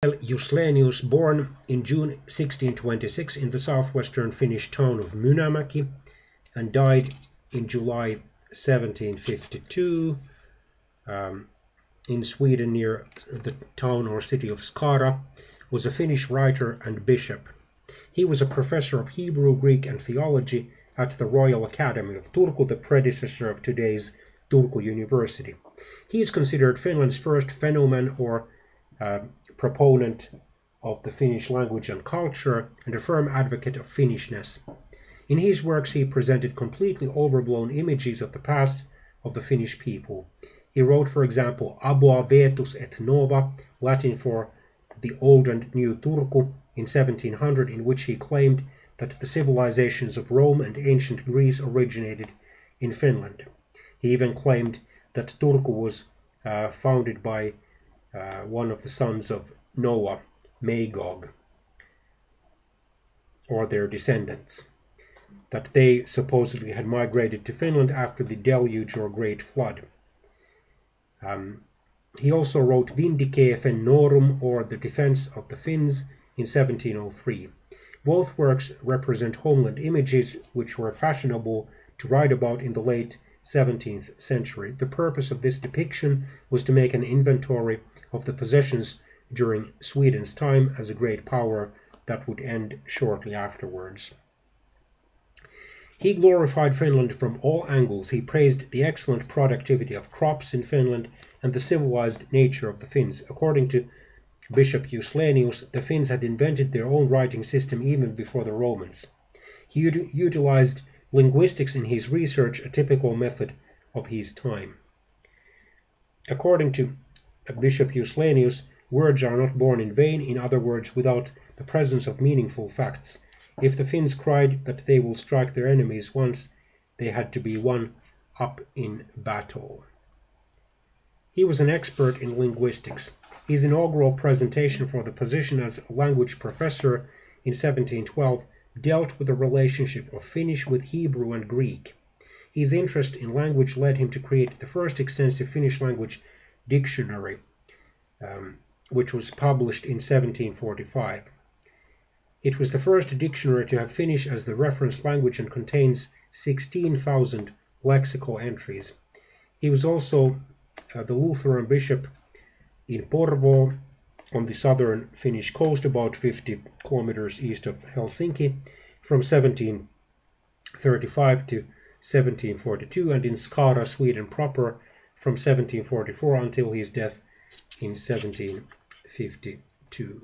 Juslenius, born in June 1626 in the southwestern Finnish town of Mynämäki and died in July 1752 in Sweden near the town or city of Skara, was a Finnish writer and bishop. He was a professor of Hebrew, Greek and theology at the Royal Academy of Turku, the predecessor of today's Turku University. He is considered Finland's first phenomenon or proponent of the Finnish language and culture and a firm advocate of Finnishness. In his works he presented completely overblown images of the past of the Finnish people. He wrote, for example, Aboa Vetus et Nova, Latin for the Old and New Turku, in 1700, in which he claimed that the civilizations of Rome and ancient Greece originated in Finland. He even claimed that Turku was founded by one of the sons of Noah, Magog, or their descendants, that they supposedly had migrated to Finland after the deluge or great flood. He also wrote Vindice Fennorum, or The Defense of the Finns, in 1703. Both works represent homeland images which were fashionable to write about in the late 17th century. The purpose of this depiction was to make an inventory of the possessions during Sweden's time as a great power that would end shortly afterwards. He glorified Finland from all angles. He praised the excellent productivity of crops in Finland and the civilized nature of the Finns. According to Bishop Juslenius, the Finns had invented their own writing system even before the Romans. He utilized linguistics in his research, a typical method of his time. According to Bishop Juslenius, words are not born in vain, in other words, without the presence of meaningful facts. If the Finns cried that they will strike their enemies once, they had to be won up in battle. He was an expert in linguistics. His inaugural presentation for the position as a language professor in 1712 dealt with the relationship of Finnish with Hebrew and Greek. His interest in language led him to create the first extensive Finnish language dictionary, which was published in 1745. It was the first dictionary to have Finnish as the reference language and contains 16,000 lexical entries. He was also the Lutheran bishop in Porvoo on the southern Finnish coast, about 50 kilometers east of Helsinki, from 1735 to 1742, and in Skara, Sweden proper, from 1744 until his death in 1752.